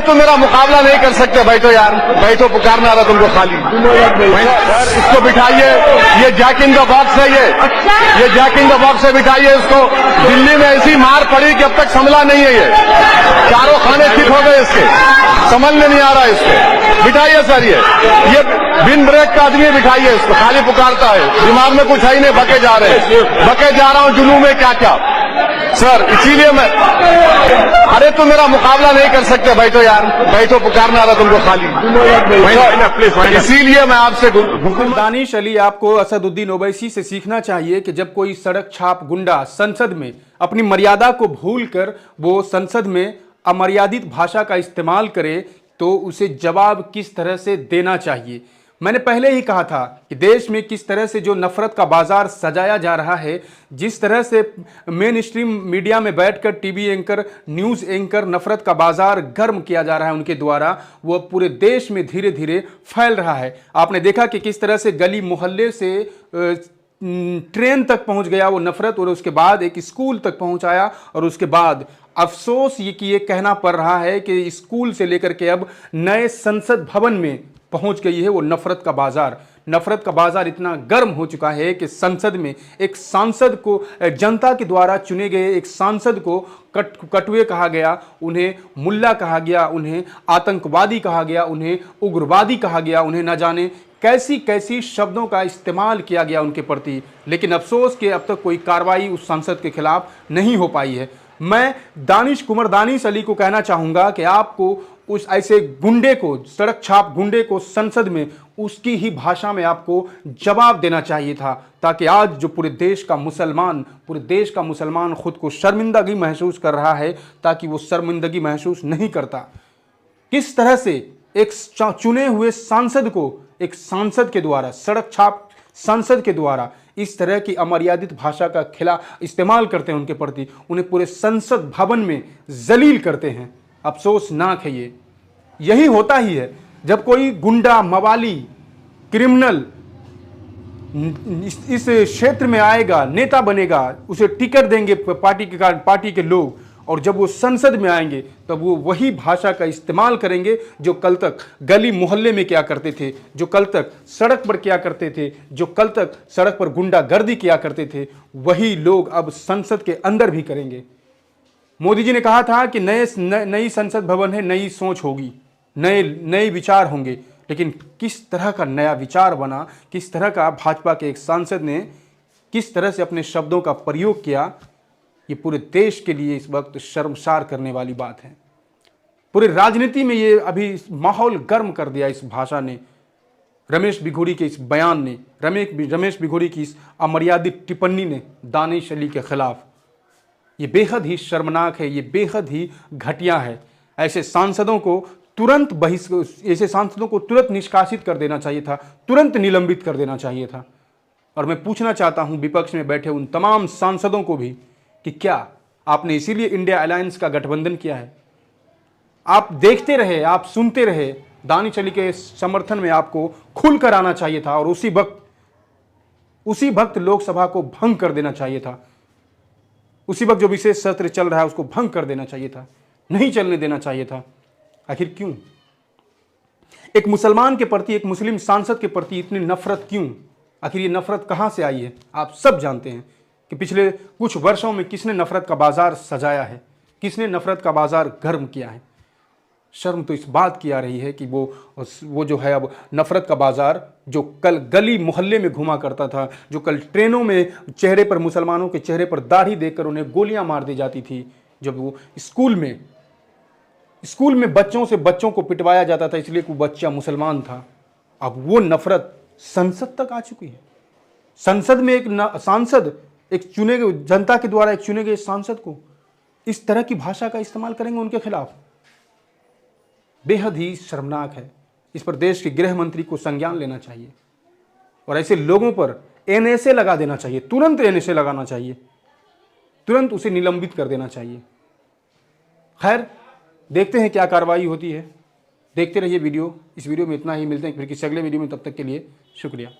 तुम मेरा मुकाबला नहीं कर सकते, बैठो यार, बैठो, पुकारना रहा तुमको खाली। सर इसको बिठाइए, ये जैक इन द बॉक्स है, ये जैक इन द बॉक्स से बिठाइए इसको। दिल्ली में ऐसी मार पड़ी कि अब तक संभला नहीं है, ये चारों खाने ठीक हो गए इसके, समझ में नहीं आ रहा है इसको। बिठाइए सर, ये बिन ब्रेक का आदमी बिठाइए इसको, खाली पुकारता है, दिमाग में कुछ है ही नहीं, बके जा रहे हैं, बके जा रहा हूं जुनून में क्या क्या। सर इसीलिए मैं, अरे तुम मेरा मुकाबला नहीं कर सकते, बैठो यार, बैठो, पुकारना रहा तुमको खाली। इसीलिए मैं आपसे दानिश अली, आपको असदुद्दीन ओवैसी से सीखना चाहिए कि जब कोई सड़क छाप गुंडा संसद में अपनी मर्यादा को भूलकर वो संसद में अमर्यादित भाषा का इस्तेमाल करे तो उसे जवाब किस तरह से देना चाहिए। मैंने पहले ही कहा था कि देश में किस तरह से जो नफरत का बाजार सजाया जा रहा है, जिस तरह से मेन स्ट्रीम मीडिया में बैठकर टीवी एंकर, न्यूज़ एंकर नफरत का बाजार गर्म किया जा रहा है उनके द्वारा, वो पूरे देश में धीरे धीरे फैल रहा है। आपने देखा कि किस तरह से गली मोहल्ले से ट्रेन तक पहुंच गया वो नफरत, और उसके बाद एक स्कूल तक पहुंचाया, और उसके बाद अफसोस ये कि ये कहना पड़ रहा है कि स्कूल से लेकर के अब नए संसद भवन में पहुंच गई है वो नफरत का बाजार। नफरत का बाजार इतना गर्म हो चुका है कि संसद में एक सांसद को, जनता के द्वारा चुने गए एक सांसद को कटुए कहा गया, उन्हें मुल्ला कहा गया, उन्हें आतंकवादी कहा गया, उन्हें उग्रवादी कहा गया, उन्हें न जाने कैसी कैसी शब्दों का इस्तेमाल किया गया उनके प्रति। लेकिन अफसोस कि अब तक कोई कार्रवाई उस सांसद के खिलाफ नहीं हो पाई है। मैं दानिश अली को कहना चाहूँगा कि आपको उस ऐसे गुंडे को, सड़क छाप गुंडे को संसद में उसकी ही भाषा में आपको जवाब देना चाहिए था, ताकि आज जो पूरे देश का मुसलमान खुद को शर्मिंदगी महसूस कर रहा है, ताकि वो शर्मिंदगी महसूस नहीं करता। किस तरह से एक चुने हुए सांसद को, एक सांसद के द्वारा, सड़क छाप सांसद के द्वारा इस तरह की अमर्यादित भाषा का इस्तेमाल करते हैं उनके प्रति, उन्हें पूरे संसद भवन में जलील करते हैं। अफसोसनाक है ये। यही होता ही है जब कोई गुंडा, मवाली, क्रिमिनल इस क्षेत्र में आएगा, नेता बनेगा, उसे टिकट देंगे पार्टी के लोग, और जब वो संसद में आएंगे तब वो वही भाषा का इस्तेमाल करेंगे जो कल तक गली मोहल्ले में किया करते थे, जो कल तक सड़क पर किया करते थे, जो कल तक सड़क पर गुंडागर्दी किया करते थे, वही लोग अब संसद के अंदर भी करेंगे। मोदी जी ने कहा था कि नई संसद भवन है, नई सोच होगी, नए विचार होंगे, लेकिन किस तरह का नया विचार बना, किस तरह का भाजपा के एक सांसद ने किस तरह से अपने शब्दों का प्रयोग किया, ये पूरे देश के लिए इस वक्त शर्मसार करने वाली बात है। पूरे राजनीति में ये अभी माहौल गर्म कर दिया इस भाषा ने, रमेश भिगोड़ी के इस बयान ने, रमेश भिगोड़ी की इस अमर्यादित टिप्पणी ने दानिश अली के खिलाफ। ये बेहद ही शर्मनाक है, ये बेहद ही घटिया है। ऐसे सांसदों को तुरंत निष्कासित कर देना चाहिए था, तुरंत निलंबित कर देना चाहिए था। और मैं पूछना चाहता हूं विपक्ष में बैठे उन तमाम सांसदों को भी कि क्या आपने इसीलिए इंडिया अलायंस का गठबंधन किया है? आप देखते रहे, आप सुनते रहे, दानिश अली के समर्थन में आपको खुलकर आना चाहिए था, और उसी वक्त लोकसभा को भंग कर देना चाहिए था। उसी वक्त जो विशेष सत्र चल रहा है उसको भंग कर देना चाहिए था, नहीं चलने देना चाहिए था। आखिर क्यों एक मुसलमान के प्रति, एक मुस्लिम सांसद के प्रति इतनी नफरत क्यों? आखिर ये नफरत कहां से आई है? आप सब जानते हैं कि पिछले कुछ वर्षों में किसने नफरत का बाजार सजाया है, किसने नफरत का बाजार गर्म किया है। शर्म तो इस बात की आ रही है कि वो जो है अब नफरत का बाजार, जो कल गली मोहल्ले में घुमा करता था, जो कल ट्रेनों में चेहरे पर, मुसलमानों के चेहरे पर दाढ़ी देकर उन्हें गोलियां मार दी जाती थी, जब वो स्कूल में बच्चों को पिटवाया जाता था इसलिए कि वो बच्चा मुसलमान था, अब वो नफरत संसद तक आ चुकी है। संसद में एक सांसद, एक चुने गए, जनता के द्वारा एक चुने गए सांसद को इस तरह की भाषा का इस्तेमाल करेंगे उनके खिलाफ। बेहद ही शर्मनाक है। इस पर देश के गृह मंत्री को संज्ञान लेना चाहिए और ऐसे लोगों पर एनएसए लगा देना चाहिए, तुरंत एनएसए लगाना चाहिए, तुरंत उसे निलंबित कर देना चाहिए। खैर, देखते हैं क्या कार्रवाई होती है। देखते रहिए वीडियो। इस वीडियो में इतना ही, मिलते हैं फिर किसी अगले वीडियो में, तब तक के लिए शुक्रिया।